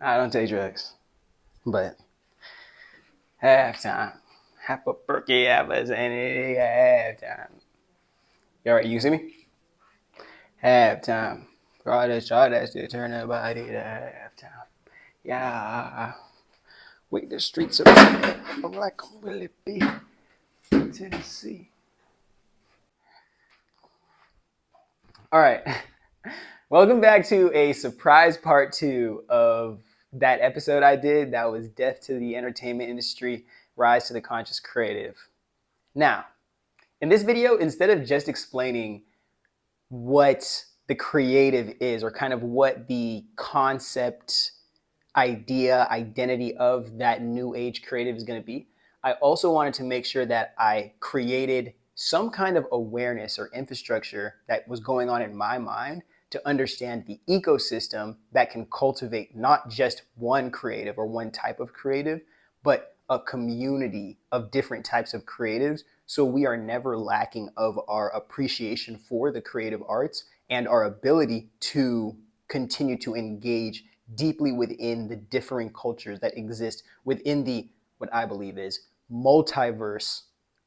I don't take drugs, but halftime. Half a perky, half a sanity, halftime. You alright? You see me? Halftime. Try that to turn the body to halftime. Yeah. Wait, the streets of like will it be Tennessee? All right. Welcome back to a surprise part two of that episode I did that was Death to the Entertainment Industry, Rise to the Conscious Creative. Now, in this video, instead of just explaining what the creative is or kind of what the concept, idea, identity of that new age creative is going to be, I also wanted to make sure that I created some kind of awareness or infrastructure that was going on in my mind to understand the ecosystem that can cultivate not just one creative or one type of creative, but a community of different types of creatives. So we are never lacking of our appreciation for the creative arts and our ability to continue to engage deeply within the differing cultures that exist within the, what I believe is, multiverse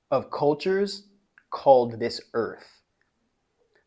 of cultures called this earth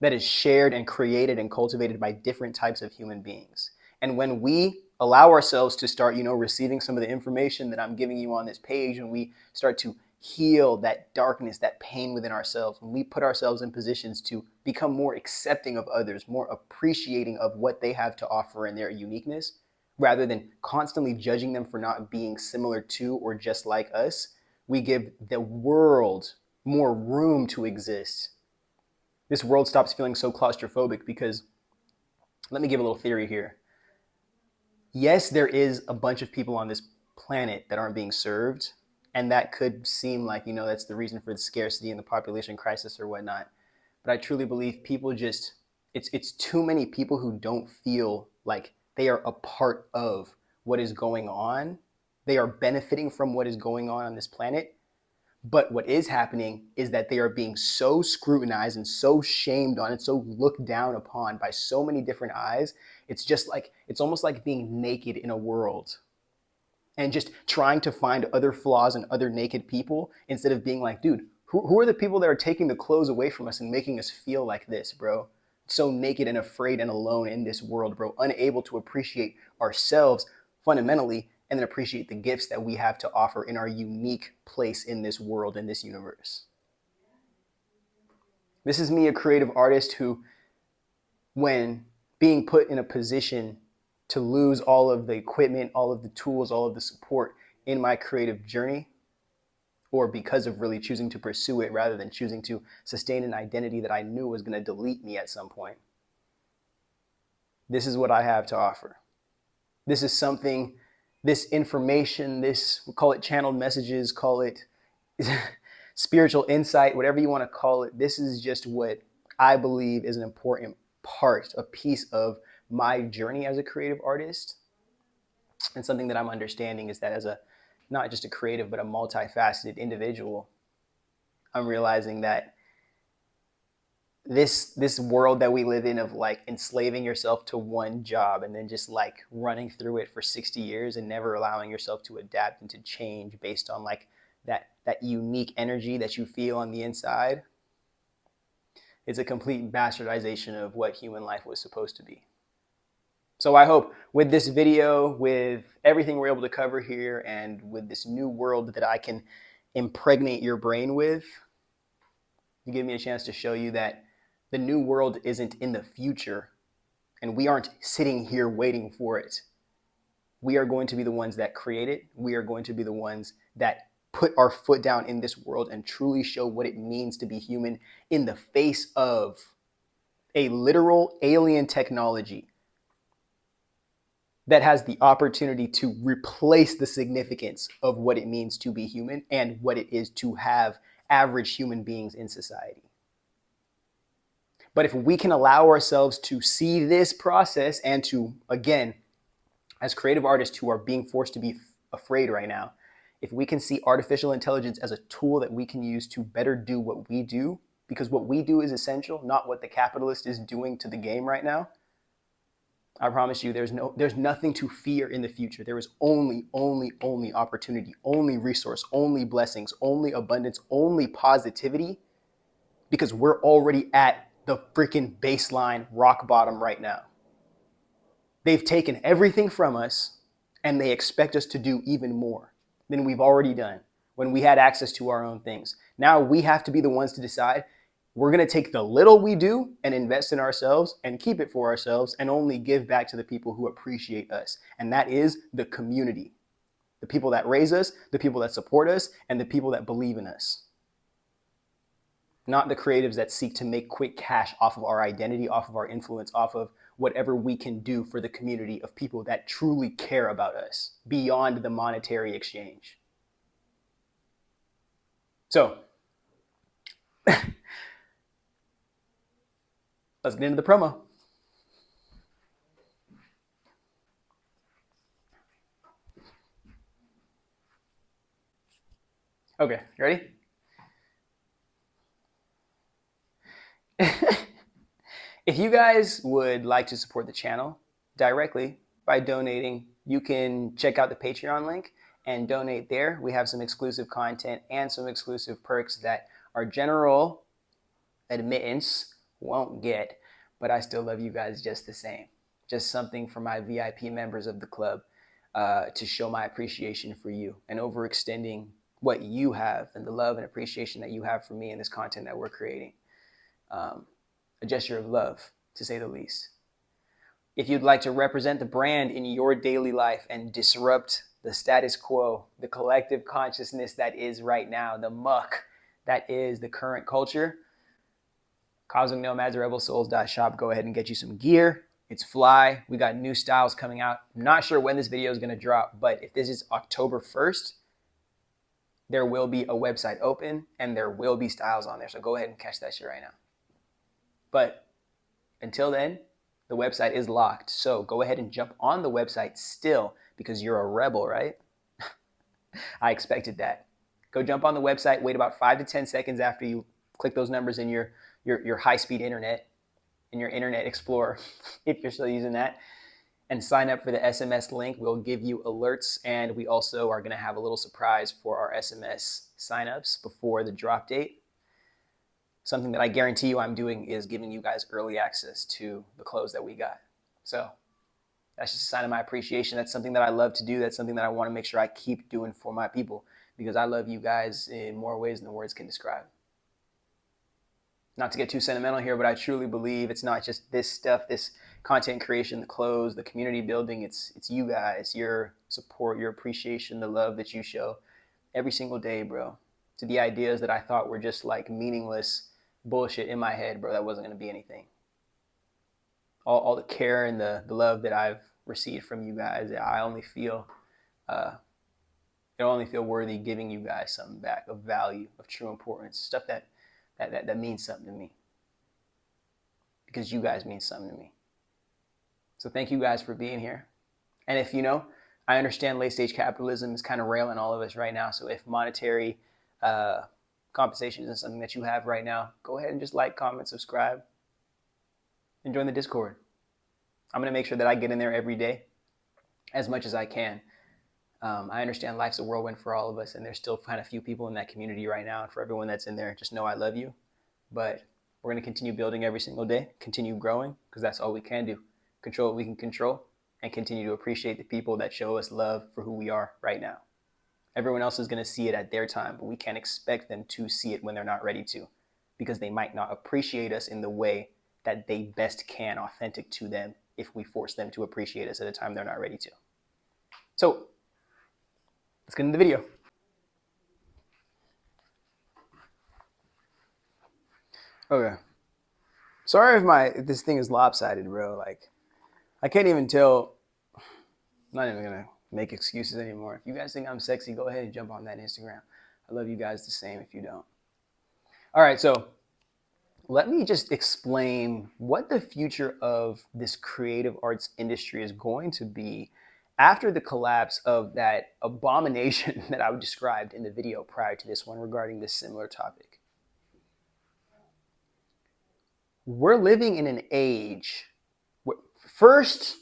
that is shared and created and cultivated by different types of human beings. And when we allow ourselves to start, receiving some of the information that I'm giving you on this page, and we start to heal that darkness, that pain within ourselves, when we put ourselves in positions to become more accepting of others, more appreciating of what they have to offer and their uniqueness, rather than constantly judging them for not being similar to or just like us, we give the world more room to exist. This world stops feeling so claustrophobic because, let me give a little theory here. Yes, there is a bunch of people on this planet that aren't being served, and that could seem like, that's the reason for the scarcity and the population crisis or whatnot. But I truly believe people just, it's too many people who don't feel like they are a part of what is going on. They are benefiting from what is going on this planet. But what is happening is that they are being so scrutinized and so shamed on and so looked down upon by so many different eyes. It's almost like being naked in a world and just trying to find other flaws in other naked people instead of being like, dude, who are the people that are taking the clothes away from us and making us feel like this, bro? So naked and afraid and alone in this world, bro, unable to appreciate ourselves fundamentally and then appreciate the gifts that we have to offer in our unique place in this world, in this universe. This is me, a creative artist who, when being put in a position to lose all of the equipment, all of the tools, all of the support in my creative journey, or because of really choosing to pursue it rather than choosing to sustain an identity that I knew was going to delete me at some point. This is what I have to offer. This is something, this information, this, we'll call it channeled messages, call it spiritual insight, whatever you want to call it. This is just what I believe is an important part, a piece of my journey as a creative artist. And something that I'm understanding is that as a, not just a creative, but a multifaceted individual, I'm realizing that this world that we live in of like enslaving yourself to one job and then just like running through it for 60 years and never allowing yourself to adapt and to change based on like that unique energy that you feel on the inside, is a complete bastardization of what human life was supposed to be. So I hope with this video, with everything we're able to cover here, and with this new world that I can impregnate your brain with, you give me a chance to show you that the new world isn't in the future, and we aren't sitting here waiting for it. We are going to be the ones that create it. We are going to be the ones that put our foot down in this world and truly show what it means to be human in the face of a literal alien technology that has the opportunity to replace the significance of what it means to be human and what it is to have average human beings in society. But if we can allow ourselves to see this process and to, again, as creative artists who are being forced to be afraid right now, if we can see artificial intelligence as a tool that we can use to better do what we do, because what we do is essential, not what the capitalist is doing to the game right now, I promise you, there's nothing to fear in the future. There is only opportunity, only resource, only blessings, only abundance, only positivity, because we're already at the freaking baseline rock bottom right now. They've taken everything from us and they expect us to do even more than we've already done when we had access to our own things. Now we have to be the ones to decide we're going to take the little we do and invest in ourselves and keep it for ourselves and only give back to the people who appreciate us. And that is the community, the people that raise us, the people that support us, and the people that believe in us. Not the creatives that seek to make quick cash off of our identity, off of our influence, off of whatever we can do for the community of people that truly care about us beyond the monetary exchange. So, let's get into the promo. Okay, ready? If you guys would like to support the channel directly by donating, you can check out the Patreon link and donate there. We have some exclusive content and some exclusive perks that our general admittance won't get, but I still love you guys just the same. Just something for my VIP members of the club to show my appreciation for you and overextending what you have and the love and appreciation that you have for me and this content that we're creating. A gesture of love, to say the least. If you'd like to represent the brand in your daily life and disrupt the status quo, the collective consciousness that is right now, the muck that is the current culture, Cosmic Nomads Rebel Souls.shop. Go ahead and get you some gear. It's fly. We got new styles coming out. I'm not sure when this video is going to drop, but if this is October 1st, there will be a website open and there will be styles on there. So go ahead and catch that shit right now. But until then, the website is locked. So go ahead and jump on the website still because you're a rebel, right? I expected that. Go jump on the website, wait about 5 to 10 seconds after you click those numbers in your high-speed internet, in your Internet Explorer, if you're still using that, and sign up for the SMS link. We'll give you alerts, and we also are going to have a little surprise for our SMS signups before the drop date. Something that I guarantee you I'm doing is giving you guys early access to the clothes that we got. So that's just a sign of my appreciation. That's something that I love to do. That's something that I want to make sure I keep doing for my people because I love you guys in more ways than words can describe. Not to get too sentimental here, but I truly believe it's not just this stuff, this content creation, the clothes, the community building. It's you guys, your support, your appreciation, the love that you show every single day, bro. To the ideas that I thought were just like meaningless bullshit in my head, bro, that wasn't going to be anything. All the care and the love that I've received from you guys, I only feel worthy giving you guys something back of value, of true importance, stuff that means something to me. Because you guys mean something to me. So thank you guys for being here. And if I understand late stage capitalism is kind of railing all of us right now. So if monetary compensation isn't something that you have right now, go ahead and just like, comment, subscribe, and join the Discord. I'm going to make sure that I get in there every day as much as I can. I understand life's a whirlwind for all of us, and there's still kind of few people in that community right now. And for everyone that's in there, just know I love you. But we're going to continue building every single day, continue growing, because that's all we can do. Control what we can control, and continue to appreciate the people that show us love for who we are right now. Everyone else is going to see it at their time, but we can't expect them to see it when they're not ready to, because they might not appreciate us in the way that they best can, authentic to them, if we force them to appreciate us at a time they're not ready to. So let's get into the video. Okay. Sorry if this thing is lopsided, bro. Like, I can't even tell. I'm not even going to make excuses anymore. If you guys think I'm sexy, go ahead and jump on that Instagram. I love you guys the same if you don't. All right, so let me just explain what the future of this creative arts industry is going to be after the collapse of that abomination that I described in the video prior to this one regarding this similar topic. We're living in an age where, first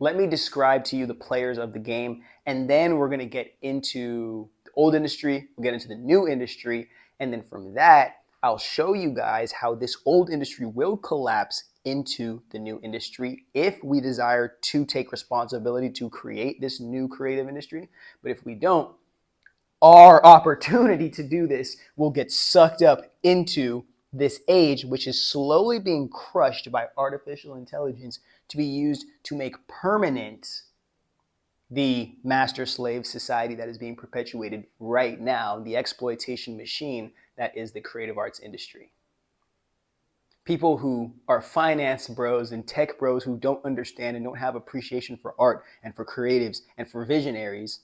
let me describe to you the players of the game, and then we're going to get into the old industry, we'll get into the new industry, and then from that, I'll show you guys how this old industry will collapse into the new industry if we desire to take responsibility to create this new creative industry. But if we don't, our opportunity to do this will get sucked up into this age, which is slowly being crushed by artificial intelligence to be used to make permanent the master-slave society that is being perpetuated right now, the exploitation machine that is the creative arts industry. People who are finance bros and tech bros who don't understand and don't have appreciation for art and for creatives and for visionaries,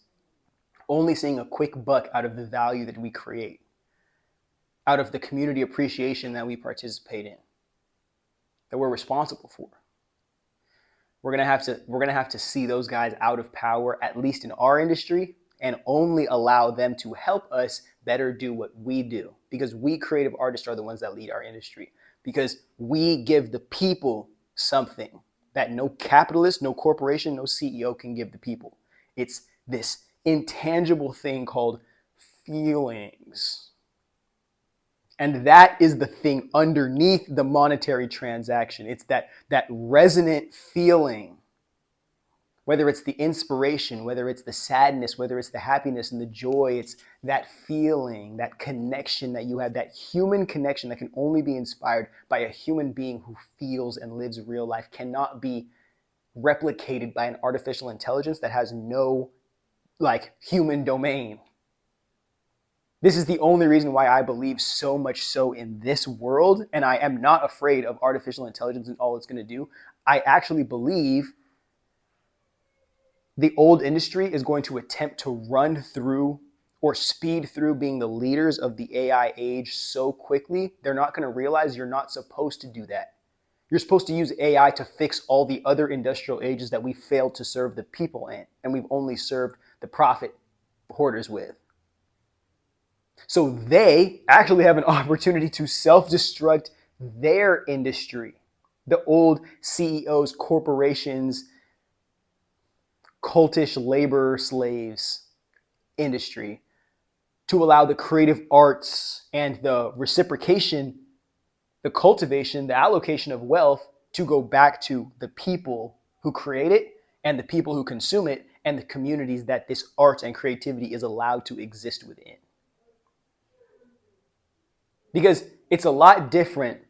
only seeing a quick buck out of the value that we create, out of the community appreciation that we participate in, that we're responsible for. We're gonna have to see those guys out of power, at least in our industry, and only allow them to help us better do what we do. Because we creative artists are the ones that lead our industry. Because we give the people something that no capitalist, no corporation, no CEO can give the people. It's this intangible thing called feelings. And that is the thing underneath the monetary transaction. It's that resonant feeling, whether it's the inspiration, whether it's the sadness, whether it's the happiness and the joy, it's that feeling, that connection that you have, that human connection that can only be inspired by a human being who feels and lives real life, cannot be replicated by an artificial intelligence that has no human domain. This is the only reason why I believe so much so in this world, and I am not afraid of artificial intelligence and all it's going to do. I actually believe the old industry is going to attempt to run through or speed through being the leaders of the AI age so quickly, they're not going to realize you're not supposed to do that. You're supposed to use AI to fix all the other industrial ages that we failed to serve the people in, and we've only served the profit hoarders with. So they actually have an opportunity to self-destruct their industry. The old CEOs, corporations, cultish labor slaves industry, to allow the creative arts and the reciprocation, the cultivation, the allocation of wealth to go back to the people who create it and the people who consume it and the communities that this art and creativity is allowed to exist within. Because it's a lot different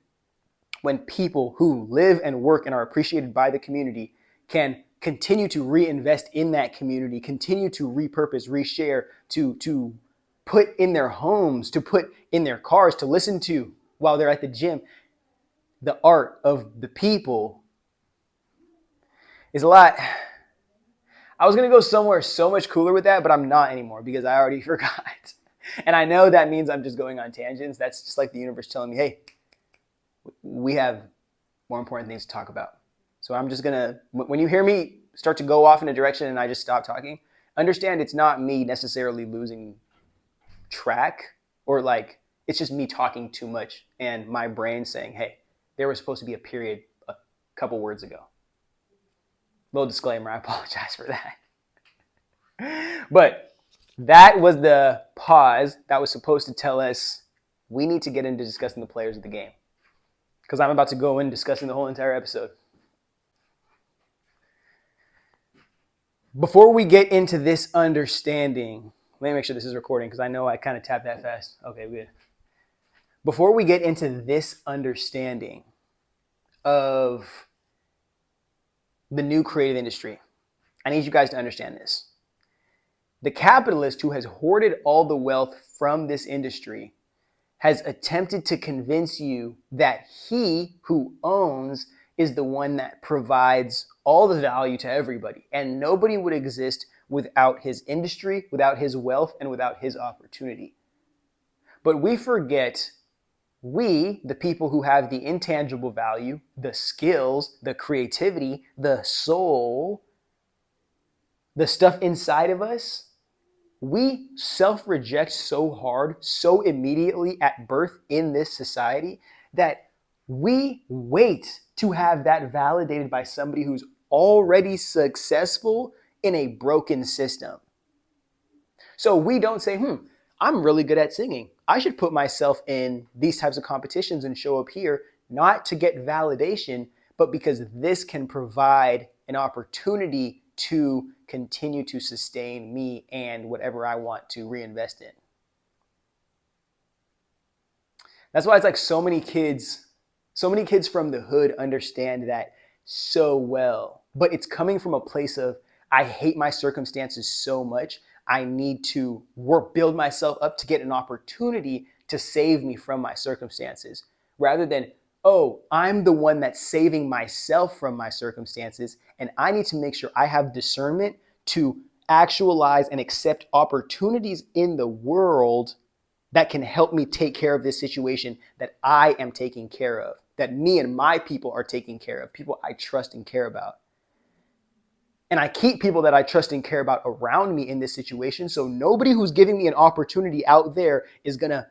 when people who live and work and are appreciated by the community can continue to reinvest in that community, continue to repurpose, reshare, to put in their homes, to put in their cars, to listen to while they're at the gym. The art of the people is a lot. I was going to go somewhere so much cooler with that, but I'm not anymore because I already forgot. And I know that means I'm just going on tangents. That's just like the universe telling me, hey, we have more important things to talk about. So I'm just going to, when you hear me start to go off in a direction and I just stop talking, understand it's not me necessarily losing track or it's just me talking too much and my brain saying, hey, there was supposed to be a period a couple words ago. Little disclaimer, I apologize for that. But that was the pause that was supposed to tell us we need to get into discussing the players of the game. Because I'm about to go in discussing the whole entire episode. Before we get into this understanding, let me make sure this is recording because I know I kind of tapped that fast. Okay, good. Before we get into this understanding of the new creative industry, I need you guys to understand this. The capitalist who has hoarded all the wealth from this industry has attempted to convince you that he who owns is the one that provides all the value to everybody. And nobody would exist without his industry, without his wealth, and without his opportunity. But we forget, we, the people who have the intangible value, the skills, the creativity, the soul, the stuff inside of us, we self-reject so hard, so immediately at birth in this society that we wait to have that validated by somebody who's already successful in a broken system. So we don't say, I'm really good at singing. I should put myself in these types of competitions and show up here, not to get validation, but because this can provide an opportunity to continue to sustain me and whatever I want to reinvest in. That's why it's like so many kids from the hood understand that so well, but it's coming from a place of, I hate my circumstances so much. I need to build myself up to get an opportunity to save me from my circumstances, rather than, oh, I'm the one that's saving myself from my circumstances, and I need to make sure I have discernment to actualize and accept opportunities in the world that can help me take care of this situation that I am taking care of, that me and my people are taking care of, people I trust and care about. And I keep people that I trust and care about around me in this situation, so nobody who's giving me an opportunity out there is going to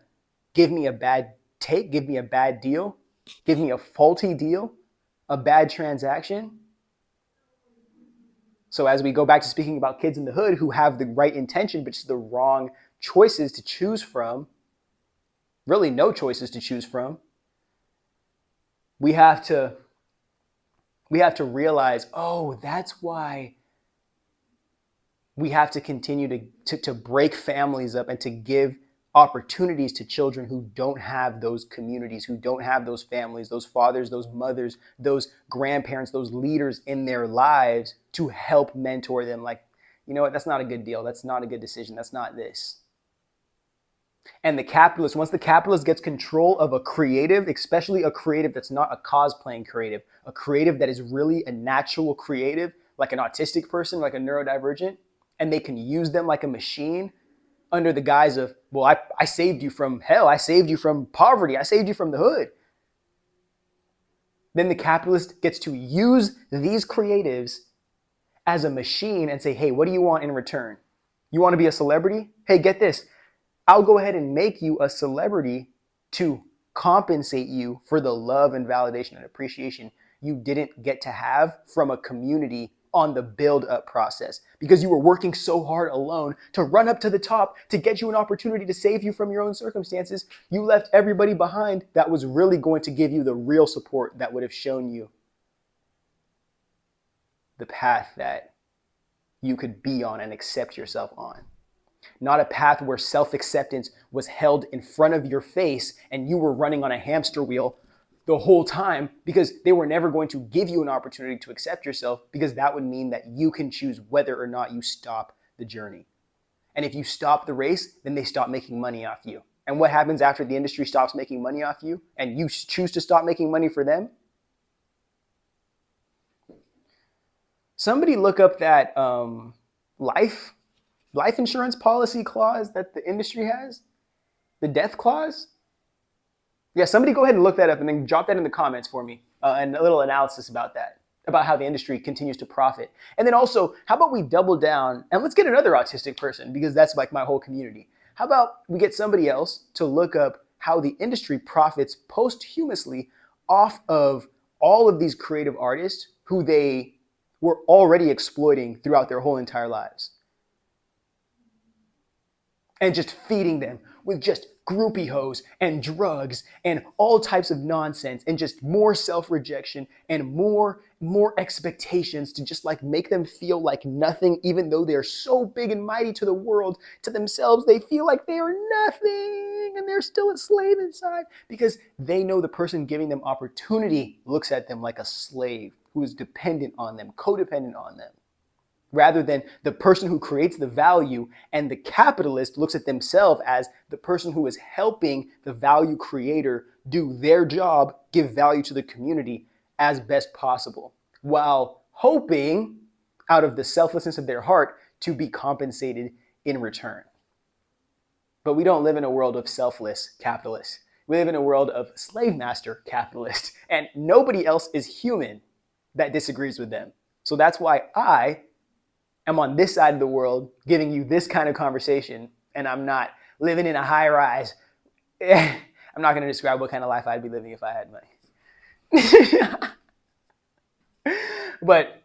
give me a bad take, give me a bad deal, give me a faulty deal, a bad transaction. So as we go back to speaking about kids in the hood who have the right intention, but just the wrong choices to choose from, really no choices to choose from, we have to realize, oh, that's why we have to continue to break families up and to give opportunities to children who don't have those communities, who don't have those families, those fathers, those mothers, those grandparents, those leaders in their lives to help mentor them. Like, you know what, that's not a good deal. That's not a good decision. That's not this. And the capitalist, once the capitalist gets control of a creative, especially a creative that's not a cosplaying creative, a creative that is really a natural creative, like an autistic person, like a neurodivergent, and they can use them like a machine under the guise of, well, I saved you from hell. I saved you from poverty. I saved you from the hood. Then the capitalist gets to use these creatives as a machine and say, hey, what do you want in return? You want to be a celebrity? Hey, get this. I'll go ahead and make you a celebrity to compensate you for the love and validation and appreciation you didn't get to have from a community on the build-up process, because you were working so hard alone to run up to the top to get you an opportunity to save you from your own circumstances. You left everybody behind that was really going to give you the real support that would have shown you the path that you could be on and accept yourself on. Not a path where self-acceptance was held in front of your face and you were running on a hamster wheel the whole time, because they were never going to give you an opportunity to accept yourself, because that would mean that you can choose whether or not you stop the journey. And if you stop the race, then they stop making money off you. And what happens after the industry stops making money off you and you choose to stop making money for them? Somebody look up that life insurance policy clause that the industry has, the death clause. Yeah, somebody go ahead and look that up and then drop that in the comments for me, and a little analysis about that, about how the industry continues to profit. And then also, how about we double down and let's get another autistic person, because that's like my whole community. How about we get somebody else to look up how the industry profits posthumously off of all of these creative artists who they were already exploiting throughout their whole entire lives, and just feeding them with just groupie hoes and drugs and all types of nonsense and just more self-rejection and more expectations to just like make them feel like nothing, even though they're so big and mighty to the world. To themselves, they feel like they are nothing and they're still a slave inside, because they know the person giving them opportunity looks at them like a slave who is dependent on them, codependent on them, rather than the person who creates the value. And the capitalist looks at themselves as the person who is helping the value creator do their job, give value to the community as best possible, while hoping out of the selflessness of their heart to be compensated in return. But we don't live in a world of selfless capitalists. We live in a world of slave master capitalists, and nobody else is human that disagrees with them. So that's why I am on this side of the world giving you this kind of conversation, and I'm not living in a high rise. I'm not going to describe what kind of life I'd be living if I had money. But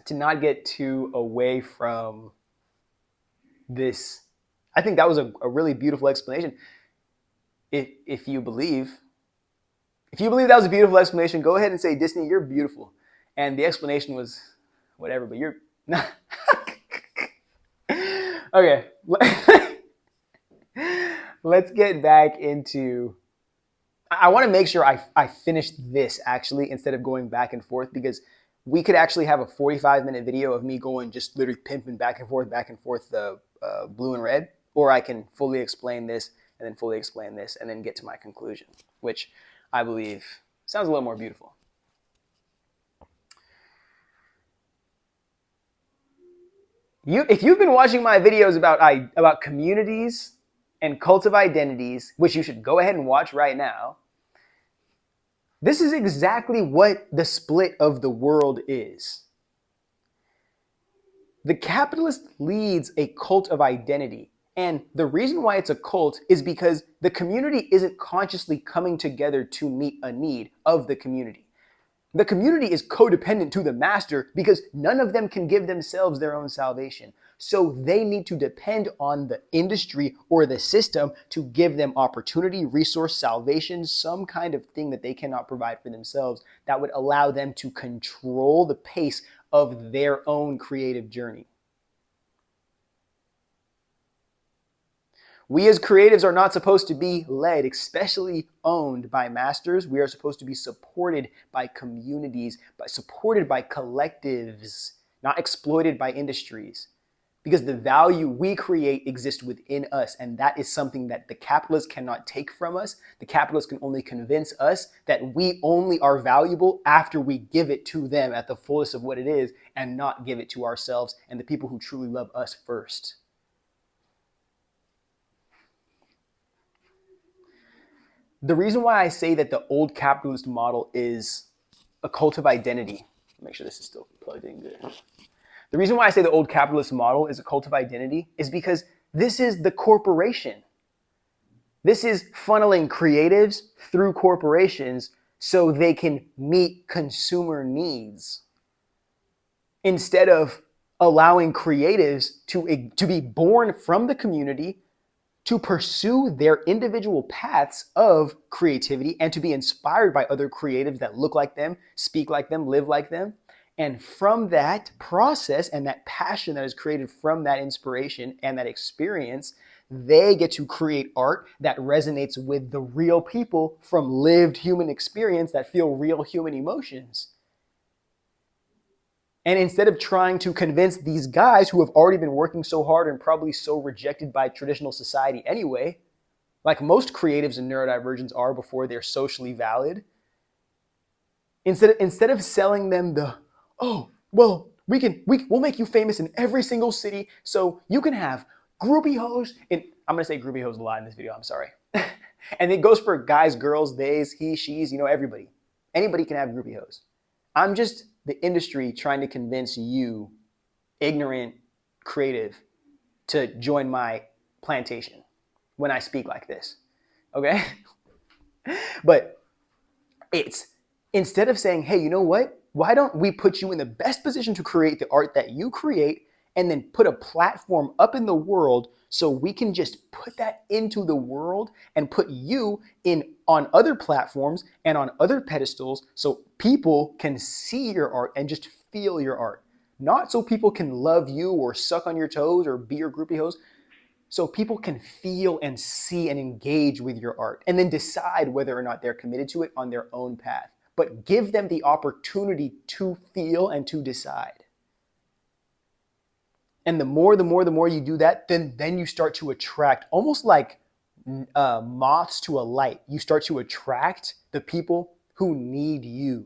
to not get too away from this. I think that was a really beautiful explanation. If you believe that was a beautiful explanation, go ahead and say, Disney, you're beautiful. And the explanation was whatever, but you're not. Okay. Let's get back into. I want to make sure I finish this actually instead of going back and forth, because we could actually have a 45-minute video of me going just literally pimping back and forth the blue and red, or I can fully explain this and then fully explain this and then get to my conclusion, which I believe sounds a little more beautiful. If you've been watching my videos about communities and cult of identities, which you should go ahead and watch right now, this is exactly what the split of the world is. The capitalist leads a cult of identity. And the reason why it's a cult is because the community isn't consciously coming together to meet a need of the community. The community is codependent to the master because none of them can give themselves their own salvation. So they need to depend on the industry or the system to give them opportunity, resource, salvation, some kind of thing that they cannot provide for themselves that would allow them to control the pace of their own creative journey. We as creatives are not supposed to be led, especially owned by masters. We are supposed to be supported by communities, supported by collectives, not exploited by industries. Because the value we create exists within us, and that is something that the capitalists cannot take from us. The capitalists can only convince us that we only are valuable after we give it to them at the fullest of what it is, and not give it to ourselves and the people who truly love us first. The reason why I say that the old capitalist model is a cult of identity, make sure this is still plugged in good. The reason why I say the old capitalist model is a cult of identity is because this is the corporation. This is funneling creatives through corporations so they can meet consumer needs, instead of allowing creatives to be born from the community, to pursue their individual paths of creativity and to be inspired by other creatives that look like them, speak like them, live like them. And from that process and that passion that is created from that inspiration and that experience, they get to create art that resonates with the real people from lived human experience that feel real human emotions. And instead of trying to convince these guys who have already been working so hard and probably so rejected by traditional society anyway, like most creatives and neurodivergents are before they're socially valid, instead of selling them the, oh, well, we'll make you famous in every single city so you can have groupie hoes. And I'm going to say groupie hoes a lot in this video, I'm sorry. And it goes for guys, girls, theys, he, she's, everybody. Anybody can have groupie hoes. I'm just the industry trying to convince you, ignorant creative, to join my plantation when I speak like this, okay? But it's, instead of saying, hey, you know what? Why don't we put you in the best position to create the art that you create and then put a platform up in the world so we can just put that into the world and put you on other platforms and on other pedestals so people can see your art and just feel your art. Not so people can love you or suck on your toes or be your groupie hoes. So people can feel and see and engage with your art and then decide whether or not they're committed to it on their own path. But give them the opportunity to feel and to decide. And the more you do that, then you start to attract, almost like moths to a light. You start to attract the people who need you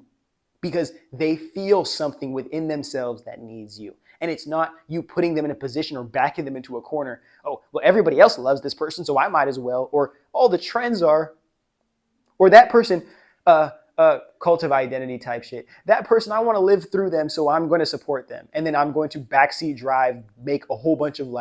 because they feel something within themselves that needs you. And it's not you putting them in a position or backing them into a corner. Oh, well, everybody else loves this person, so I might as well. Or all the trends are, or that person, cult of identity type shit. That person, I want to live through them, so I'm going to support them. And then I'm going to backseat drive, make a whole bunch of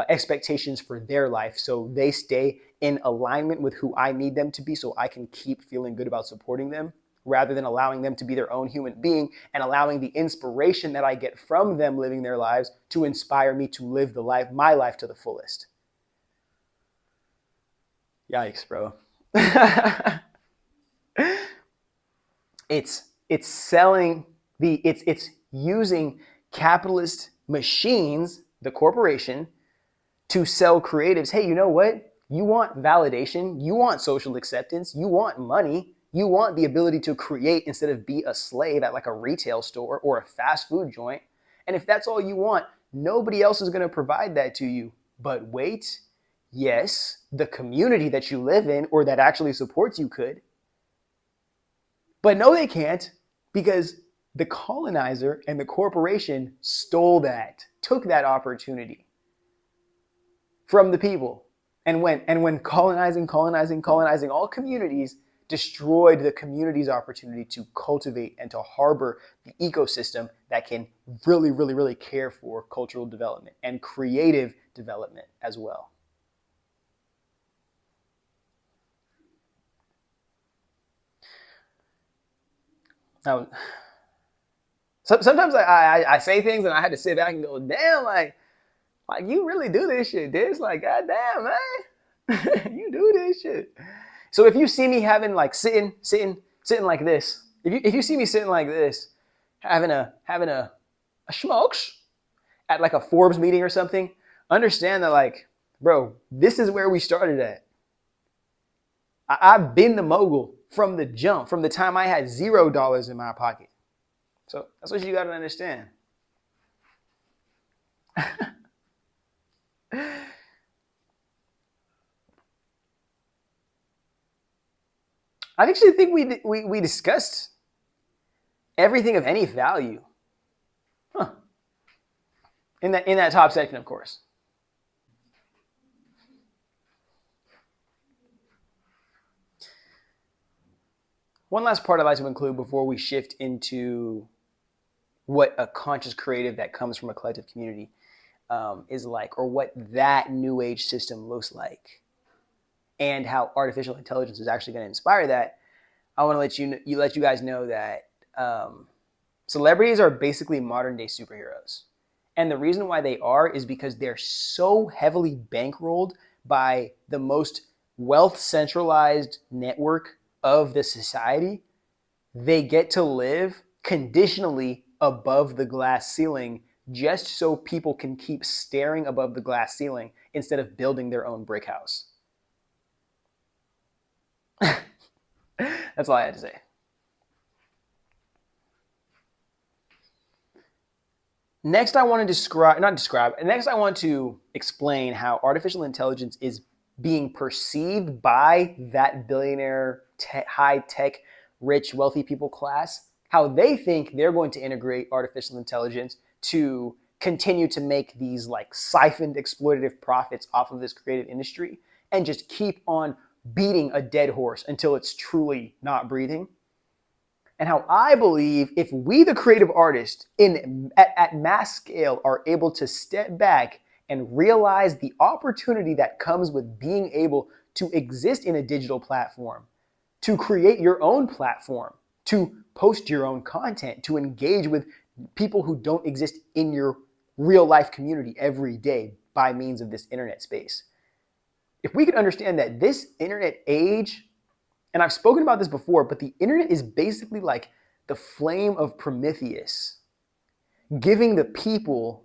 expectations for their life so they stay in alignment with who I need them to be so I can keep feeling good about supporting them. rather than allowing them to be their own human being and allowing the inspiration that I get from them living their lives to inspire me to live my life to the fullest. Yikes, bro. It's selling it's using capitalist machines, the corporation, to sell creatives. Hey, you know what? You want validation, you want social acceptance, you want money, you want the ability to create instead of be a slave at like a retail store or a fast food joint. And if that's all you want, nobody else is going to provide that to you. But wait, yes, the community that you live in or that actually supports you could. But no, they can't, because the colonizer and the corporation stole that, took that opportunity from the people, and when colonizing all communities, destroyed the community's opportunity to cultivate and to harbor the ecosystem that can really, really, really care for cultural development and creative development as well. Now, sometimes I say things and I had to sit back and go, damn, like you really do this shit, dude. Like, goddamn, man, you do this shit. So if you see me having like sitting like this, if you see me sitting like this, having a smokes at like a Forbes meeting or something, understand that, like, bro, this is where we started at. I've been the mogul from the jump, from the time I had $0 in my pocket. So that's what you got to understand. I actually think we discussed everything of any value. Huh. In that top section, of course. One last part I'd like to include before we shift into what a conscious creative that comes from a collective community is like, or what that new age system looks like, and how artificial intelligence is actually going to inspire that. I want to let you guys know that celebrities are basically modern day superheroes. And the reason why they are is because they're so heavily bankrolled by the most wealth centralized network of the society. They get to live conditionally above the glass ceiling just so people can keep staring above the glass ceiling instead of building their own brick house. That's all I had to say. Next, I want to explain how artificial intelligence is being perceived by that billionaire, high-tech, rich, wealthy people class, how they think they're going to integrate artificial intelligence to continue to make these like siphoned exploitative profits off of this creative industry and just keep on beating a dead horse until it's truly not breathing. And how I believe if we, the creative artists, at mass scale, are able to step back and realize the opportunity that comes with being able to exist in a digital platform, to create your own platform, to post your own content, to engage with people who don't exist in your real life community every day by means of this internet space. If we could understand that this internet age, and I've spoken about this before, but the internet is basically like the flame of Prometheus, giving the people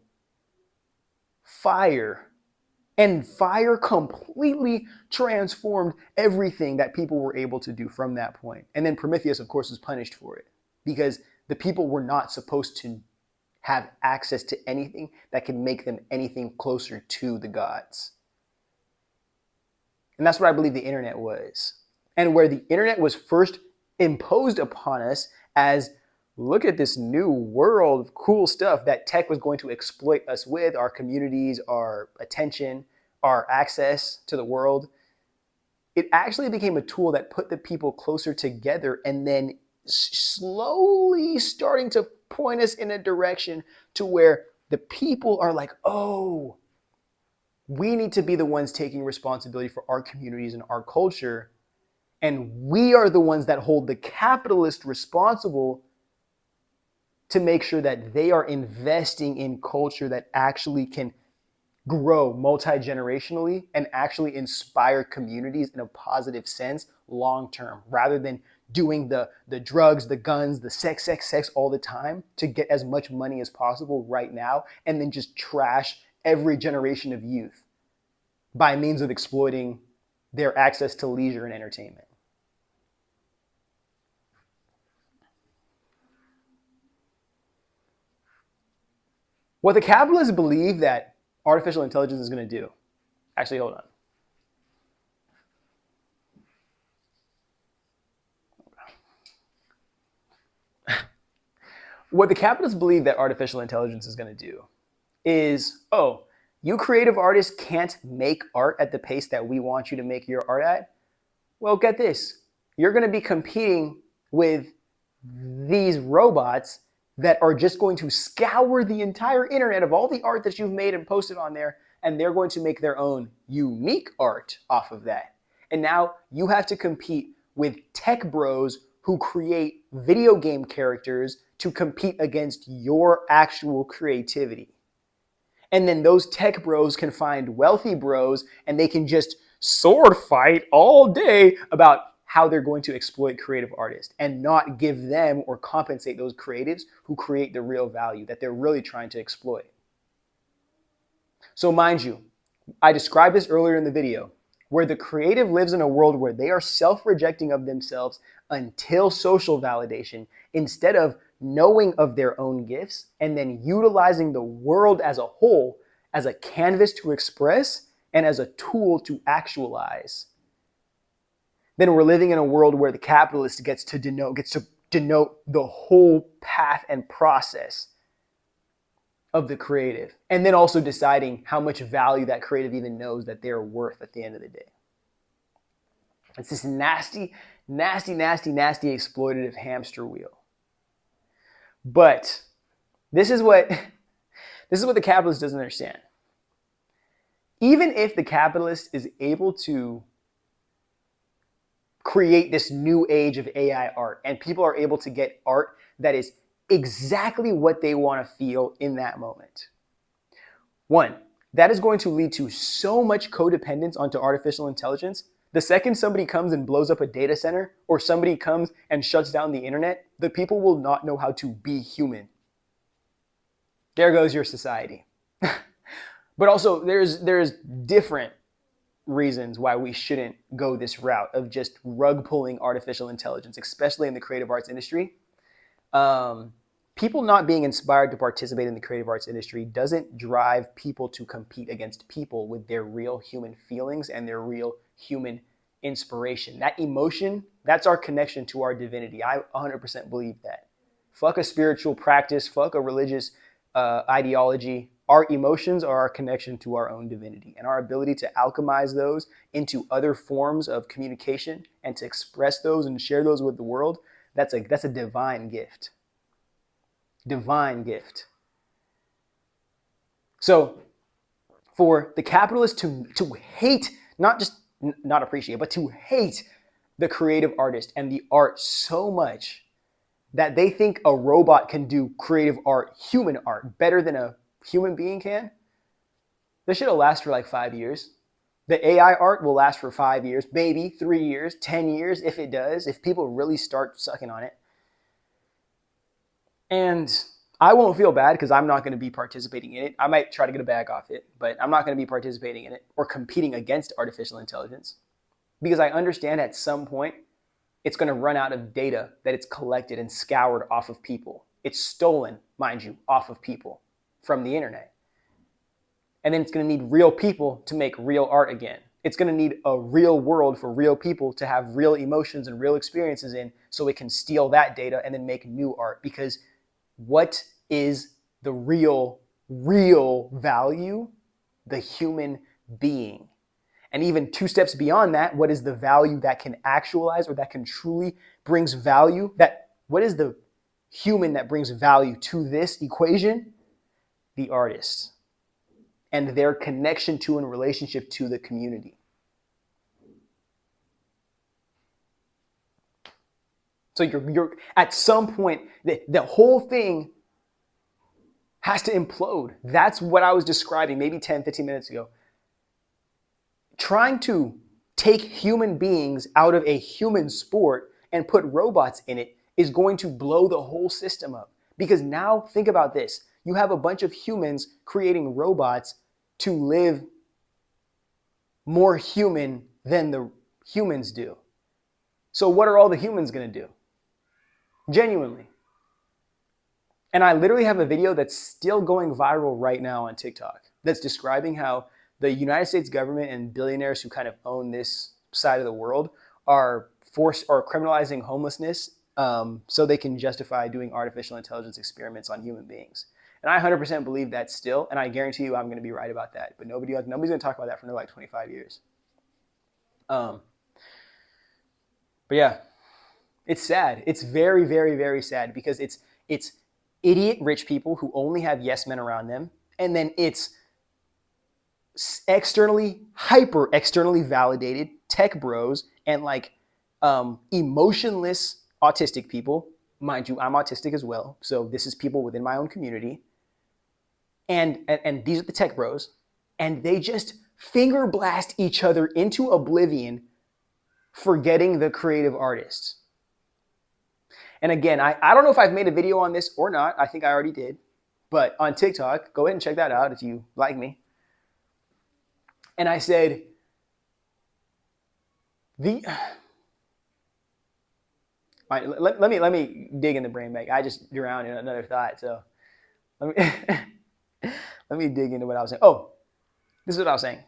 fire. And fire completely transformed everything that people were able to do from that point. And then Prometheus, of course, was punished for it because the people were not supposed to have access to anything that could make them anything closer to the gods. And that's what I believe the internet was. And where the internet was first imposed upon us as, look at this new world of cool stuff that tech was going to exploit us with, our communities, our attention, our access to the world. It actually became a tool that put the people closer together and then slowly starting to point us in a direction to where the people are like, oh, we need to be the ones taking responsibility for our communities and our culture. And we are the ones that hold the capitalist responsible to make sure that they are investing in culture that actually can grow multi-generationally and actually inspire communities in a positive sense long term, rather than doing the drugs, the guns, the sex all the time to get as much money as possible right now, and then just trash every generation of youth by means of exploiting their access to leisure and entertainment. What the capitalists believe that artificial intelligence is going to do. Actually, hold on. What the capitalists believe that artificial intelligence is going to do is, oh, you creative artists can't make art at the pace that we want you to make your art at? Well, get this. You're going to be competing with these robots that are just going to scour the entire internet of all the art that you've made and posted on there, and they're going to make their own unique art off of that. And now you have to compete with tech bros who create video game characters to compete against your actual creativity. And then those tech bros can find wealthy bros and they can just sword fight all day about how they're going to exploit creative artists and not give them or compensate those creatives who create the real value that they're really trying to exploit. So mind you, I described this earlier in the video, where the creative lives in a world where they are self-rejecting of themselves until social validation, instead of knowing of their own gifts and then utilizing the world as a whole as a canvas to express and as a tool to actualize. Then we're living in a world where the capitalist gets to denote the whole path and process of the creative, and then also deciding how much value that creative even knows that they're worth at the end of the day. It's this nasty exploitative hamster wheel. But this is what the capitalist doesn't understand. Even if the capitalist is able to create this new age of AI art, and people are able to get art that is exactly what they want to feel in that moment. One, that is going to lead to so much codependence onto artificial intelligence. The second somebody comes and blows up a data center, or somebody comes and shuts down the internet, the people will not know how to be human. There goes your society. But also, there's different reasons why we shouldn't go this route of just rug pulling artificial intelligence, especially in the creative arts industry. People not being inspired to participate in the creative arts industry doesn't drive people to compete against people with their real human feelings and their real human inspiration. That emotion, that's our connection to our divinity. I 100% believe that. Fuck a spiritual practice, fuck a religious ideology. Our emotions are our connection to our own divinity, and our ability to alchemize those into other forms of communication and to express those and share those with the world, that's a divine gift. Divine gift. So for the capitalist to hate, not appreciate, but to hate the creative artist and the art so much that they think a robot can do creative art, human art, better than a human being can, this shit'll last for like 5 years. The AI art will last for 5 years, maybe 3 years, 10 years, if it does, if people really start sucking on it. And I won't feel bad because I'm not going to be participating in it. I might try to get a bag off it, but I'm not going to be participating in it or competing against artificial intelligence, because I understand at some point it's going to run out of data that it's collected and scoured off of people. It's stolen, mind you, off of people from the internet. And then it's going to need real people to make real art again. It's going to need a real world for real people to have real emotions and real experiences in, so it can steal that data and then make new art. Because what is the real value? The human being. And even 2 steps beyond that, what is the value that can actualize or that can truly brings value? What is the human that brings value to this equation? The artist and their connection to and relationship to the community. So you're at some point, the whole thing has to implode. That's what I was describing maybe 10, 15 minutes ago. Trying to take human beings out of a human sport and put robots in it is going to blow the whole system up. Because now think about this. You have a bunch of humans creating robots to live more human than the humans do. So what are all the humans going to do? Genuinely. And I literally have a video that's still going viral right now on TikTok that's describing how the United States government and billionaires who kind of own this side of the world are criminalizing homelessness so they can justify doing artificial intelligence experiments on human beings. And I 100% believe that still, and I guarantee you I'm going to be right about that. But nobody's going to talk about that for another like 25 years. But yeah, it's sad. It's very, very, very sad because it's idiot rich people who only have yes men around them, and then it's hyper externally validated tech bros and like emotionless autistic people. Mind you, I'm autistic as well, so this is people within my own community, and these are the tech bros, and they just finger blast each other into oblivion, forgetting the creative artists. And again, I don't know if I've made a video on this or not. I think I already did. But on TikTok, go ahead and check that out if you like me. And I said, let me dig in the brain bag. I just drowned in another thought. So let me dig into what I was saying. Oh, this is what I was saying.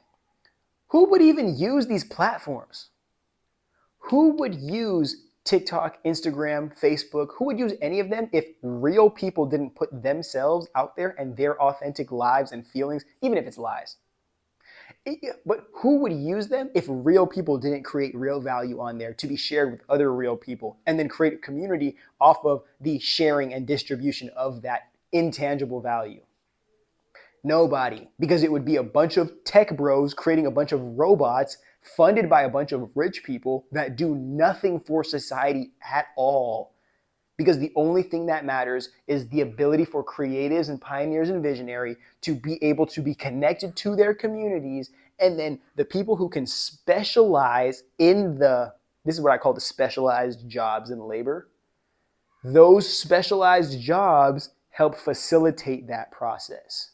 Who would even use these platforms? Who would use TikTok, Instagram, Facebook? Who would use any of them if real people didn't put themselves out there and their authentic lives and feelings, even if it's lies? But who would use them if real people didn't create real value on there to be shared with other real people and then create a community off of the sharing and distribution of that intangible value? Nobody, because it would be a bunch of tech bros creating a bunch of robots funded by a bunch of rich people that do nothing for society at all. Because the only thing that matters is the ability for creatives and pioneers and visionary to be able to be connected to their communities, and then the people who can specialize in this is what I call the specialized jobs in labor. Those specialized jobs help facilitate that process.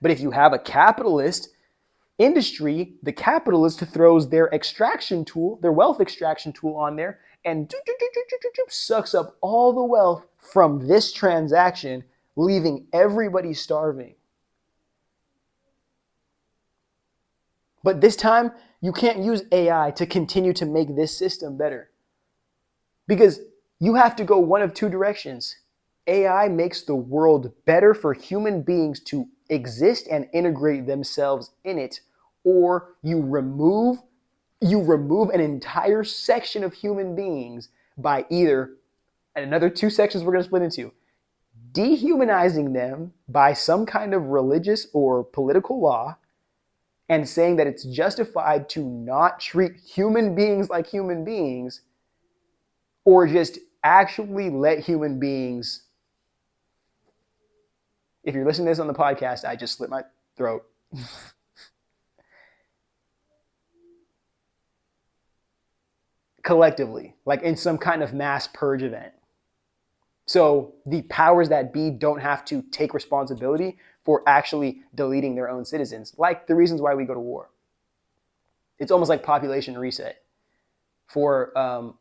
But if you have a capitalist industry, the capitalist throws their extraction tool, their wealth extraction tool on there and sucks up all the wealth from this transaction, leaving everybody starving. But this time, you can't use AI to continue to make this system better. Because you have to go one of two directions. AI makes the world better for human beings to exist and integrate themselves in it, or you remove an entire section of human beings by either, and another two sections we're going to split into, dehumanizing them by some kind of religious or political law and saying that it's justified to not treat human beings like human beings, or just actually let human beings. If you're listening to this on the podcast, I just slit my throat. Collectively, like in some kind of mass purge event. So the powers that be don't have to take responsibility for actually deleting their own citizens, like the reasons why we go to war. It's almost like population reset for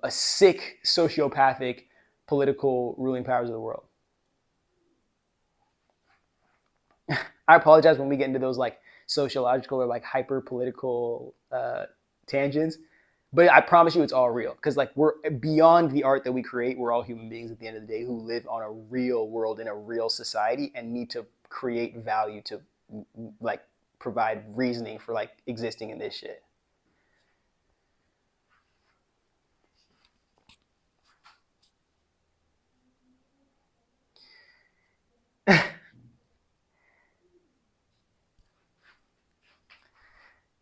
a sick, sociopathic, political ruling powers of the world. I apologize when we get into those like sociological or like hyper political tangents, but I promise you it's all real, because like we're beyond the art that we create. We're all human beings at the end of the day who live on a real world in a real society and need to create value to like provide reasoning for like existing in this shit.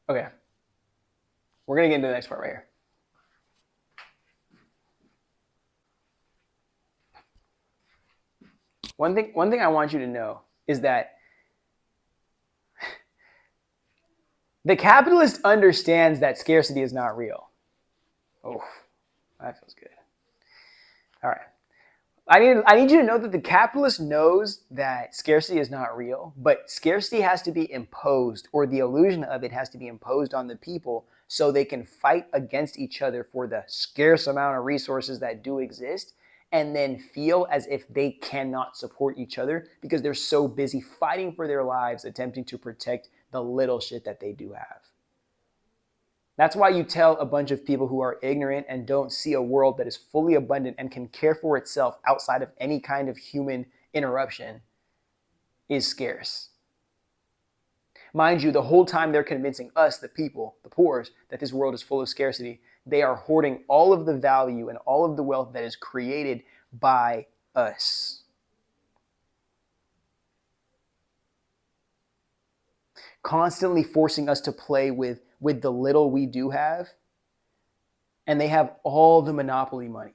Okay. We're going to get into the next part right here. One thing I want you to know is that the capitalist understands that scarcity is not real. Oh, that feels good. All right. I need you to know that the capitalist knows that scarcity is not real, but scarcity has to be imposed, or the illusion of it has to be imposed on the people so they can fight against each other for the scarce amount of resources that do exist, and then feel as if they cannot support each other because they're so busy fighting for their lives, attempting to protect the little shit that they do have. That's why you tell a bunch of people who are ignorant and don't see a world that is fully abundant and can care for itself outside of any kind of human interruption is scarce. Mind you, the whole time they're convincing us, the people, the poor, that this world is full of scarcity, they are hoarding all of the value and all of the wealth that is created by us. Constantly forcing us to play with the little we do have, and they have all the monopoly money.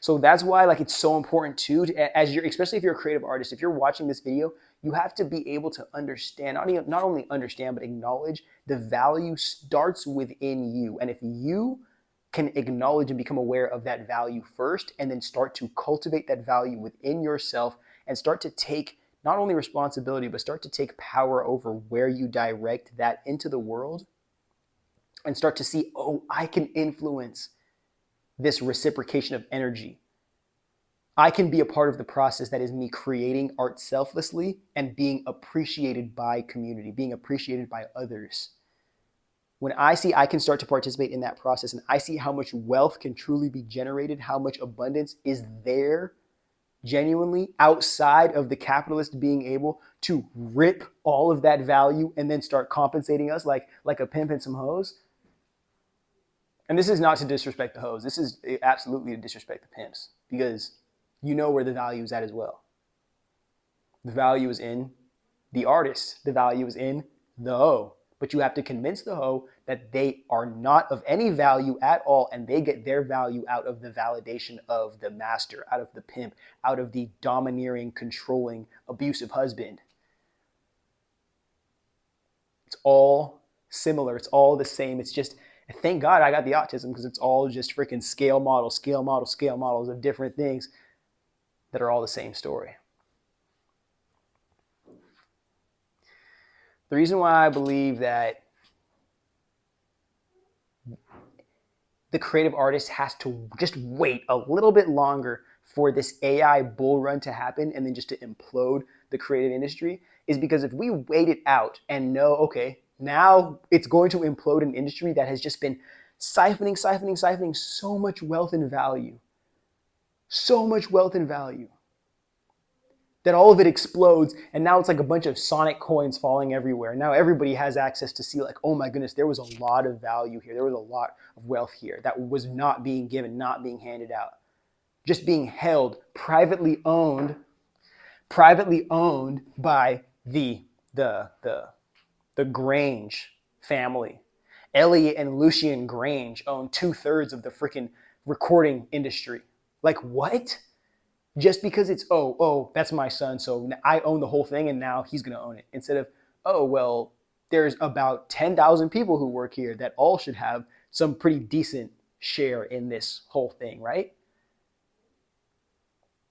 So that's why it's so important too, especially if you're a creative artist, if you're watching this video, you have to be able to understand, not only understand, but acknowledge the value starts within you. And if you can acknowledge and become aware of that value first, and then start to cultivate that value within yourself and start to take not only responsibility, but start to take power over where you direct that into the world, and start to see, oh, I can influence this reciprocation of energy. I can be a part of the process that is me creating art selflessly and being appreciated by community, being appreciated by others. When I see I can start to participate in that process, and I see how much wealth can truly be generated, how much abundance is there genuinely outside of the capitalist being able to rip all of that value and then start compensating us like a pimp and some hoes. And this is not to disrespect the hoes. This is absolutely to disrespect the pimps, because you know where the value is at as well. The value is in the artist. The value is in the hoe. But you have to convince the hoe that they are not of any value at all, and they get their value out of the validation of the master, out of the pimp, out of the domineering, controlling, abusive husband. It's all similar. It's all the same. It's just, thank God I got the autism, because it's all just freaking scale models of different things that are all the same story. The reason why I believe that the creative artist has to just wait a little bit longer for this AI bull run to happen and then just to implode the creative industry is because if we wait it out and know, okay, now it's going to implode an industry that has just been siphoning so much wealth and value, that all of it explodes, and now it's like a bunch of Sonic coins falling everywhere. Now everybody has access to see, oh my goodness, there was a lot of value here. There was a lot of wealth here that was not being given, not being handed out, just being held, privately owned by the Grange family. Elliot and Lucian Grange own 2/3 of the freaking recording industry. What? Just because it's, oh, that's my son, so I own the whole thing and now he's going to own it. Instead of, oh, well, there's about 10,000 people who work here that all should have some pretty decent share in this whole thing, right?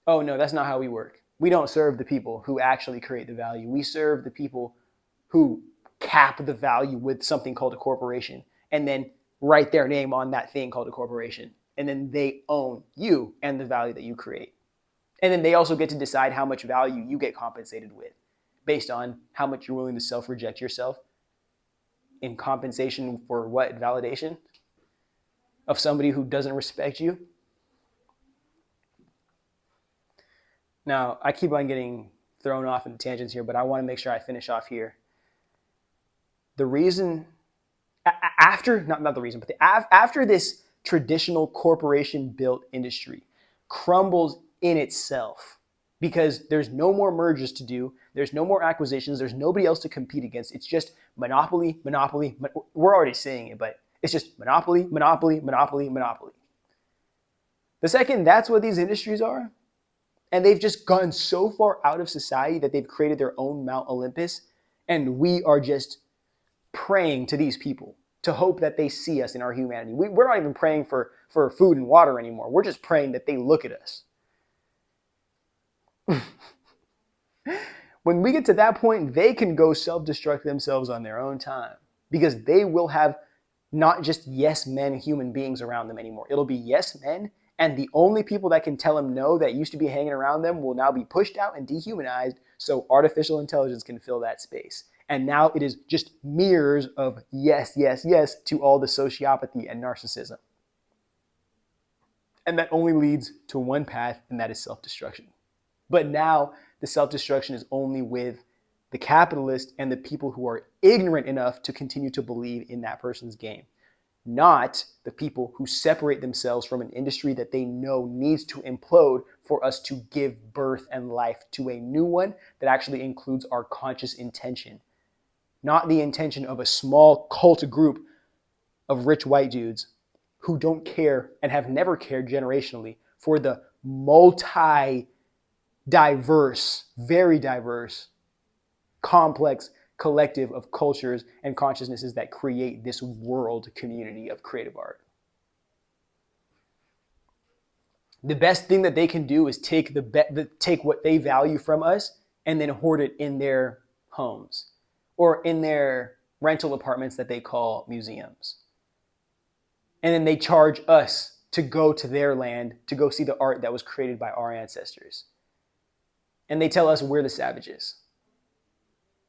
Oh, no, that's not how we work. We don't serve the people who actually create the value. We serve the people who cap the value with something called a corporation and then write their name on that thing called a corporation. And then they own you and the value that you create. And then they also get to decide how much value you get compensated with based on how much you're willing to self-reject yourself in compensation for what? Validation of somebody who doesn't respect you. Now, I keep on getting thrown off into tangents here, but I want to make sure I finish off here. The reason, after this traditional corporation-built industry crumbles in itself, because there's no more mergers to do, there's no more acquisitions, there's nobody else to compete against. It's just monopoly. We're already saying it, but it's just monopoly. The second that's what these industries are, and they've just gone so far out of society that they've created their own Mount Olympus, and we are just praying to these people to hope that they see us in our humanity. We're not even praying for food and water anymore. We're just praying that they look at us. When we get to that point, they can go self-destruct themselves on their own time because they will have not just yes men human beings around them anymore. It'll be yes men, and the only people that can tell them no that used to be hanging around them will now be pushed out and dehumanized so artificial intelligence can fill that space. And now it is just mirrors of yes, yes, yes to all the sociopathy and narcissism. And that only leads to one path, and that is self-destruction. But now the self-destruction is only with the capitalist and the people who are ignorant enough to continue to believe in that person's game, not the people who separate themselves from an industry that they know needs to implode for us to give birth and life to a new one that actually includes our conscious intention, not the intention of a small cult group of rich white dudes who don't care and have never cared generationally for the multi-diverse, very diverse, complex collective of cultures and consciousnesses that create this world community of creative art. The best thing that they can do is take what they value from us and then hoard it in their homes or in their rental apartments that they call museums. And then they charge us to go to their land to go see the art that was created by our ancestors. And they tell us we're the savages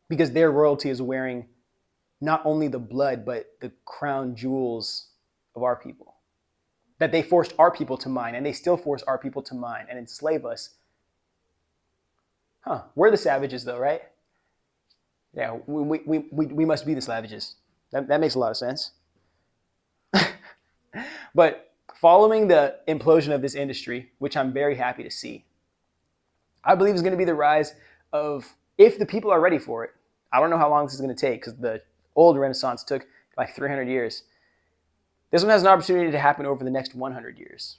because their royalty is wearing not only the blood, but the crown jewels of our people that they forced our people to mine, and they still force our people to mine and enslave us. We're the savages though, right? Yeah, we must be the savages. That makes a lot of sense. But following the implosion of this industry, which I'm very happy to see, I believe is going to be the rise of, if the people are ready for it. I don't know how long this is going to take because the old Renaissance took like 300 years. This one has an opportunity to happen over the next 100 years.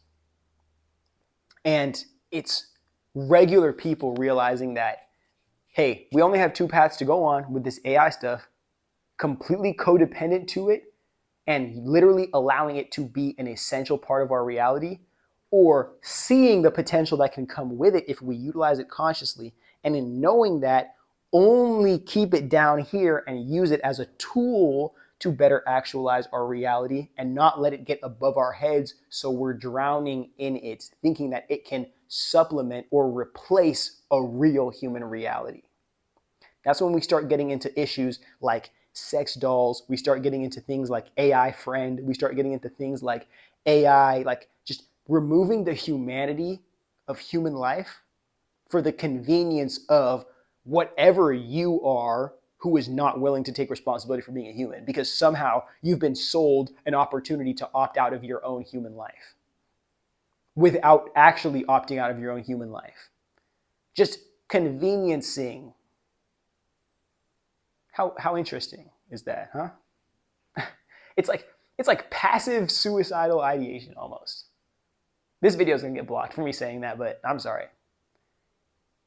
And it's regular people realizing that, hey, we only have two paths to go on with this AI stuff, completely codependent to it and literally allowing it to be an essential part of our reality, or seeing the potential that can come with it if we utilize it consciously, and in knowing that, only keep it down here and use it as a tool to better actualize our reality and not let it get above our heads so we're drowning in it, thinking that it can supplement or replace a real human reality. That's when we start getting into issues like sex dolls. We start getting into things like AI friend. We start getting into things like AI, like just removing the humanity of human life for the convenience of whatever you are who is not willing to take responsibility for being a human, because somehow you've been sold an opportunity to opt out of your own human life without actually opting out of your own human life. Just conveniencing. How interesting is that, huh? It's like passive suicidal ideation almost. This video is going to get blocked for me saying that, but I'm sorry.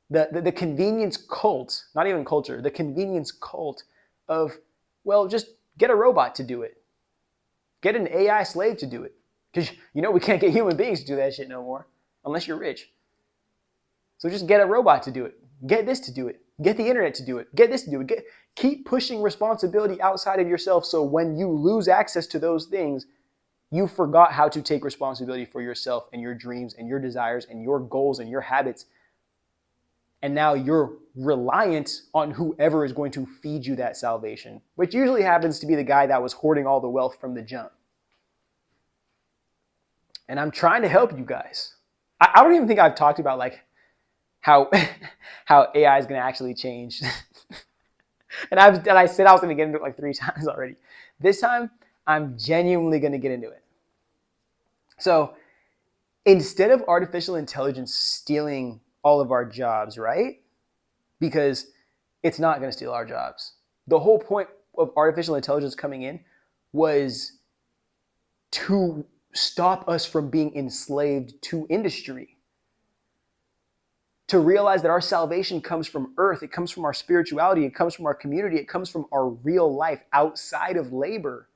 The convenience cult, not even culture, the convenience cult of, well, just get a robot to do it. Get an AI slave to do it. Because we can't get human beings to do that shit no more, unless you're rich. So just get a robot to do it. Get this to do it. Get the internet to do it. Get this to do it. Keep pushing responsibility outside of yourself so when you lose access to those things, you forgot how to take responsibility for yourself and your dreams and your desires and your goals and your habits. And now you're reliant on whoever is going to feed you that salvation, which usually happens to be the guy that was hoarding all the wealth from the jump. And I'm trying to help you guys. I don't even think I've talked about like how AI is going to actually change. and I said I was going to get into it like 3 times already. This time, I'm genuinely going to get into it. So instead of artificial intelligence stealing all of our jobs, right? Because it's not going to steal our jobs. The whole point of artificial intelligence coming in was to stop us from being enslaved to industry. To realize that our salvation comes from earth, it comes from our spirituality, it comes from our community, it comes from our real life outside of labor.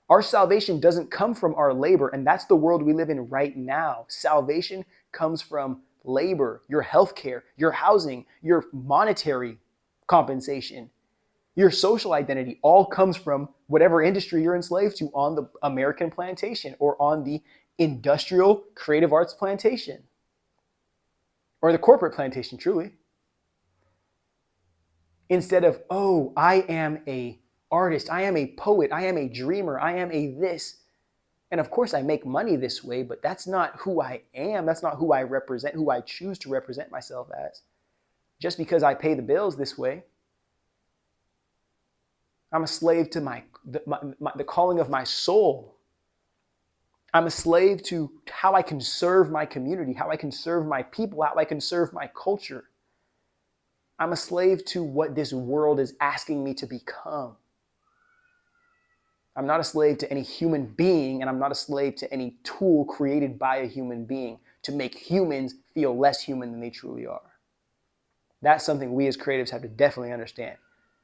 Our salvation doesn't come from our labor, and that's the world we live in right now. Salvation comes from labor, your healthcare, your housing, your monetary compensation, your social identity all comes from whatever industry you're enslaved to on the American plantation or on the industrial creative arts plantation or the corporate plantation, truly. Instead of, oh, I am a artist, I am a poet, I am a dreamer, I am a this. And of course I make money this way, but that's not who I am. That's not who I represent, who I choose to represent myself as. Just because I pay the bills this way, I'm a slave to the calling of my soul. I'm a slave to how I can serve my community, how I can serve my people, how I can serve my culture. I'm a slave to what this world is asking me to become. I'm not a slave to any human being, and I'm not a slave to any tool created by a human being to make humans feel less human than they truly are. That's something we as creatives have to definitely understand.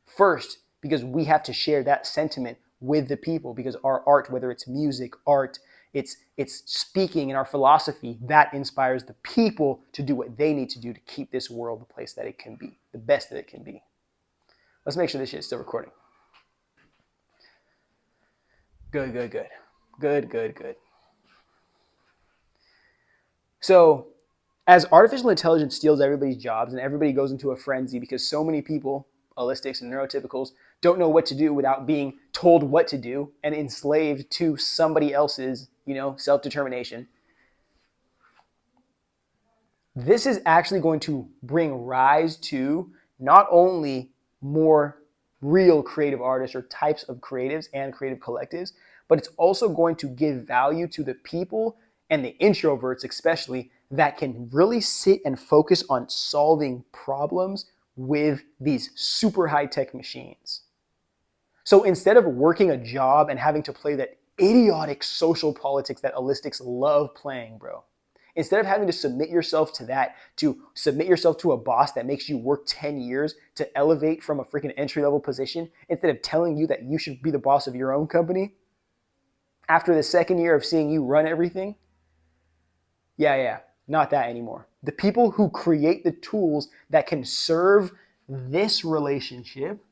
First, because we have to share that sentiment with the people, because our art, whether it's music, art, it's speaking, and our philosophy, that inspires the people to do what they need to do to keep this world the place that it can be, the best that it can be. Let's make sure this shit is still recording. Good. So, as artificial intelligence steals everybody's jobs and everybody goes into a frenzy because so many people, allistics and neurotypicals, don't know what to do without being told what to do and enslaved to somebody else's, self-determination. This is actually going to bring rise to not only more real creative artists or types of creatives and creative collectives, but it's also going to give value to the people and the introverts especially that can really sit and focus on solving problems with these super high-tech machines. So instead of working a job and having to play that idiotic social politics that allistics love playing, bro, instead of having to submit yourself to that, to submit yourself to a boss that makes you work 10 years to elevate from a freaking entry-level position, instead of telling you that you should be the boss of your own company, after the second year of seeing you run everything, not that anymore. The people who create the tools that can serve this relationship,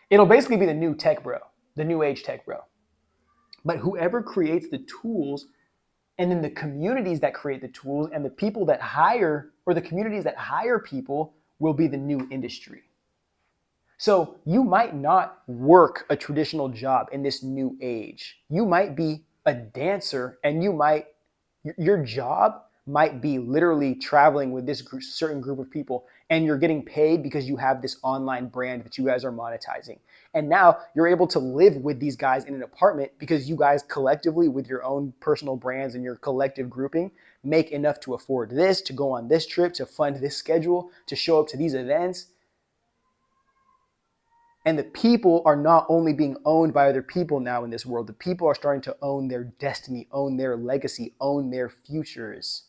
it'll basically be the new tech bro, the new age tech bro. But whoever creates the tools, and then the communities that create the tools and the people that hire, or the communities that hire people, will be the new industry. So you might not work a traditional job in this new age. You might be a dancer, and your job might be literally traveling with this certain group of people, and you're getting paid because you have this online brand that you guys are monetizing. And now you're able to live with these guys in an apartment because you guys collectively, with your own personal brands and your collective grouping, make enough to afford this, to go on this trip, to fund this schedule, to show up to these events. And the people are not only being owned by other people now in this world, the people are starting to own their destiny, own their legacy, own their futures,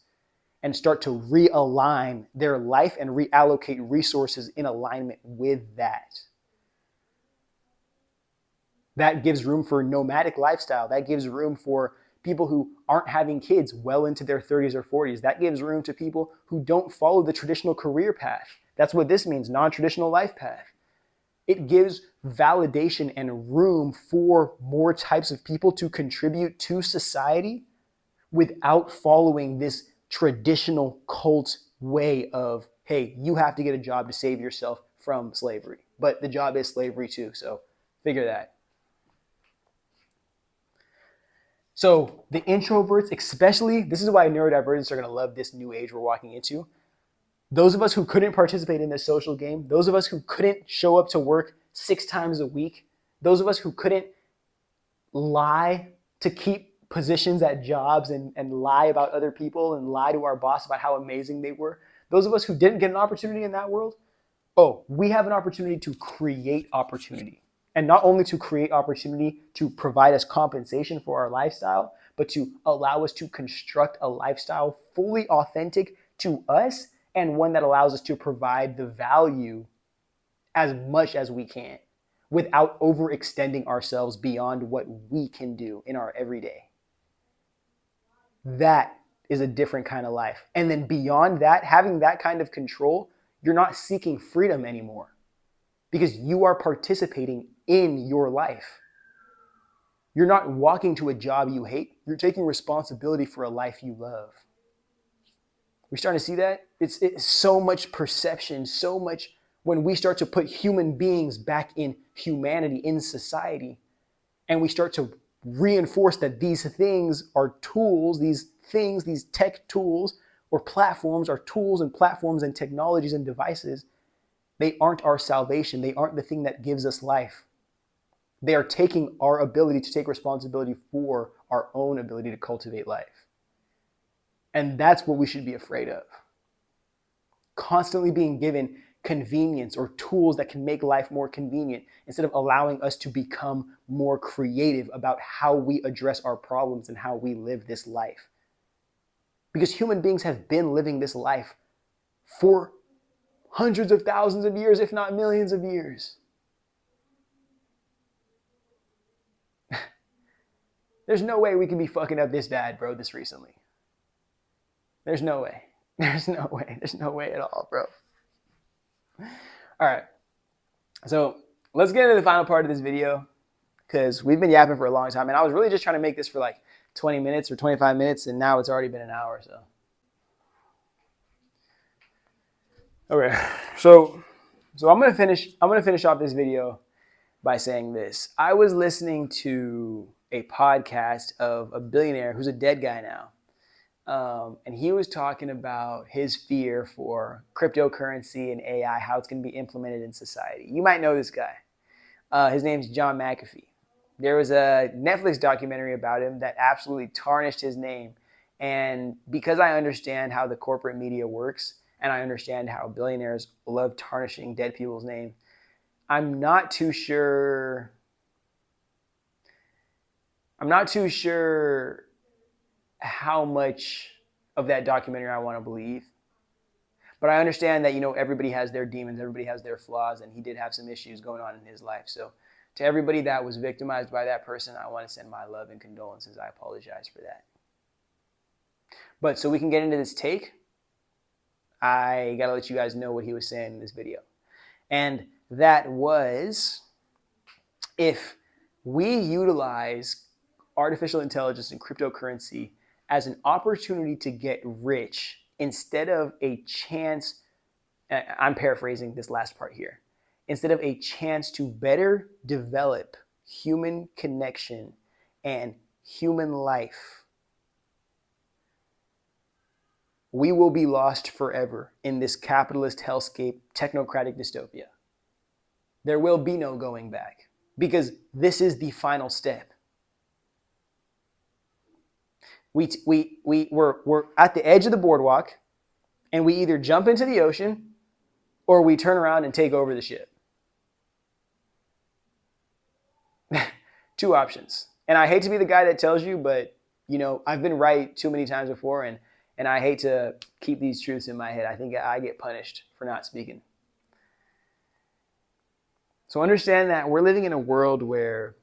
and start to realign their life and reallocate resources in alignment with that. That gives room for nomadic lifestyle. That gives room for people who aren't having kids well into their 30s or 40s. That gives room to people who don't follow the traditional career path. That's what this means, non-traditional life path. It gives validation and room for more types of people to contribute to society without following this traditional cult way of, hey, you have to get a job to save yourself from slavery. But the job is slavery too, so figure that. So the introverts, especially, this is why neurodivergents are going to love this new age we're walking into. Those of us who couldn't participate in this social game, those of us who couldn't show up to work 6 times a week, those of us who couldn't lie to keep positions at jobs and lie about other people and lie to our boss about how amazing they were, those of us who didn't get an opportunity in that world, Oh, we have an opportunity to create opportunity. And not only to create opportunity to provide us compensation for our lifestyle, but to allow us to construct a lifestyle fully authentic to us and one that allows us to provide the value as much as we can without overextending ourselves beyond what we can do in our everyday. That is a different kind of life. And then beyond that, having that kind of control, you're not seeking freedom anymore because you are participating in your life. You're not walking to a job you hate. You're taking responsibility for a life you love. We're starting to see that. It's so much perception, so much when we start to put human beings back in humanity, in society, and we start to reinforce that these things are tools, these things, these tech tools or platforms are tools and platforms and technologies and devices. They aren't our salvation. They aren't the thing that gives us life. They are taking our ability to take responsibility for our own ability to cultivate life. And that's what we should be afraid of. Constantly being given convenience or tools that can make life more convenient instead of allowing us to become more creative about how we address our problems and how we live this life. Because human beings have been living this life for hundreds of thousands of years, if not millions of years. There's no way we can be fucking up this bad, bro, this recently. There's no way. There's no way. There's no way at all, bro. All right. So let's get into the final part of this video because we've been yapping for a long time. And I was really just trying to make this for like 20 minutes or 25 minutes. And now it's already been an hour. So. Okay. So I'm going to finish off this video by saying this. I was listening to a podcast of a billionaire who's a dead guy now. And he was talking about his fear for cryptocurrency and AI, how it's going to be implemented in society. You might know this guy. His name's John McAfee. There was a Netflix documentary about him that absolutely tarnished his name. And because I understand how the corporate media works, and I understand how billionaires love tarnishing dead people's names, I'm not too sure how much of that documentary I want to believe. But I understand that, everybody has their demons, everybody has their flaws, and he did have some issues going on in his life. So to everybody that was victimized by that person, I want to send my love and condolences. I apologize for that. But so we can get into this take, I got to let you guys know what he was saying in this video. And that was, if we utilize artificial intelligence and cryptocurrency as an opportunity to get rich instead of a chance, I'm paraphrasing this last part here, instead of a chance to better develop human connection and human life, we will be lost forever in this capitalist hellscape, technocratic dystopia. There will be no going back because this is the final step. We're at the edge of the boardwalk and we either jump into the ocean or we turn around and take over the ship. Two options. And I hate to be the guy that tells you, but I've been right too many times before and I hate to keep these truths in my head. I think I get punished for not speaking. So understand that we're living in a world where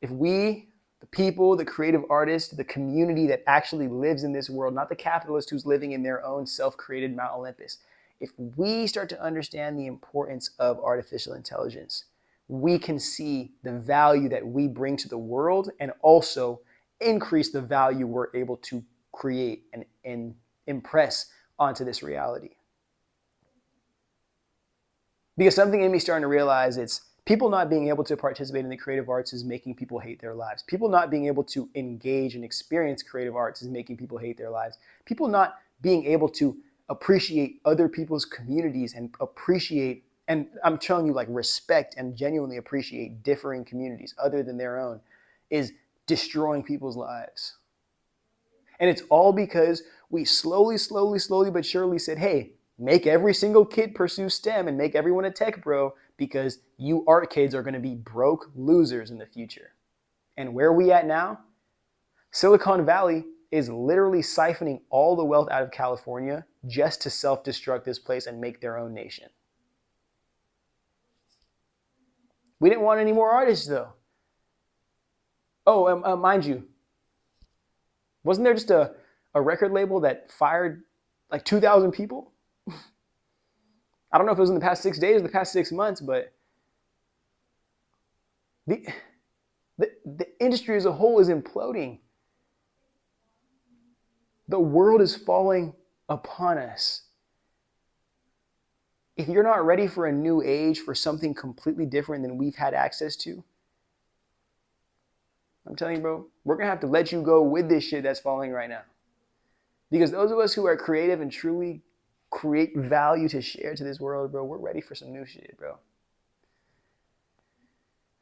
if we, the people, the creative artists, the community that actually lives in this world, not the capitalist who's living in their own self-created Mount Olympus, if we start to understand the importance of artificial intelligence, we can see the value that we bring to the world and also increase the value we're able to create and impress onto this reality. Because something in me starting to realize it's people not being able to participate in the creative arts is making people hate their lives. People not being able to engage and experience creative arts is making people hate their lives. People not being able to appreciate other people's communities and appreciate, and I'm telling you, like, respect and genuinely appreciate differing communities other than their own is destroying people's lives. And it's all because we slowly but surely said, hey, make every single kid pursue STEM and make everyone a tech bro, because you art kids are going to be broke losers in the future. And where are we at now? Silicon Valley is literally siphoning all the wealth out of California just to self-destruct this place and make their own nation. We didn't want any more artists, though. Oh, mind you, wasn't there just a record label that fired like 2,000 people? I don't know if it was in the past 6 days or the past 6 months, but the industry as a whole is imploding. The world is falling upon us. If you're not ready for a new age, for something completely different than we've had access to, I'm telling you, bro, we're going to have to let you go with this shit that's falling right now. Because those of us who are creative and truly create value to share to this world, bro, we're ready for some new shit, bro.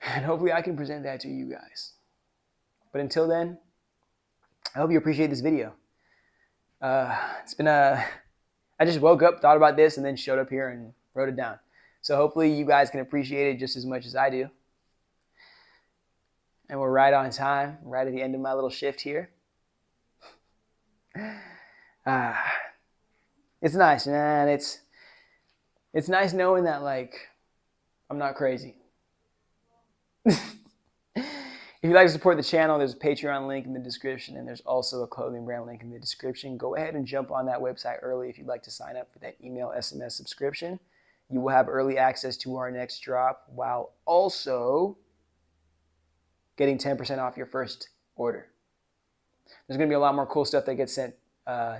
And hopefully I can present that to you guys. But until then, I hope you appreciate this video. It's been I just woke up, thought about this, and then showed up here and wrote it down. So hopefully you guys can appreciate it just as much as I do. And we're right on time, right at the end of my little shift here. It's nice, man. It's nice knowing that, like, I'm not crazy. If you'd like to support the channel, there's a Patreon link in the description, and there's also a clothing brand link in the description. Go ahead and jump on that website early if you'd like to sign up for that email SMS subscription. You will have early access to our next drop while also getting 10% off your first order. There's going to be a lot more cool stuff that gets sent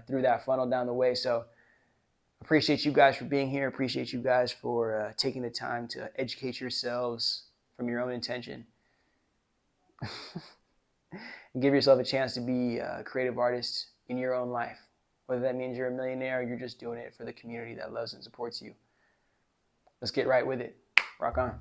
through that funnel down the way. So appreciate you guys for being here. Appreciate you guys for taking the time to educate yourselves from your own intention. And give yourself a chance to be a creative artist in your own life. Whether that means you're a millionaire or you're just doing it for the community that loves and supports you. Let's get right with it. Rock on.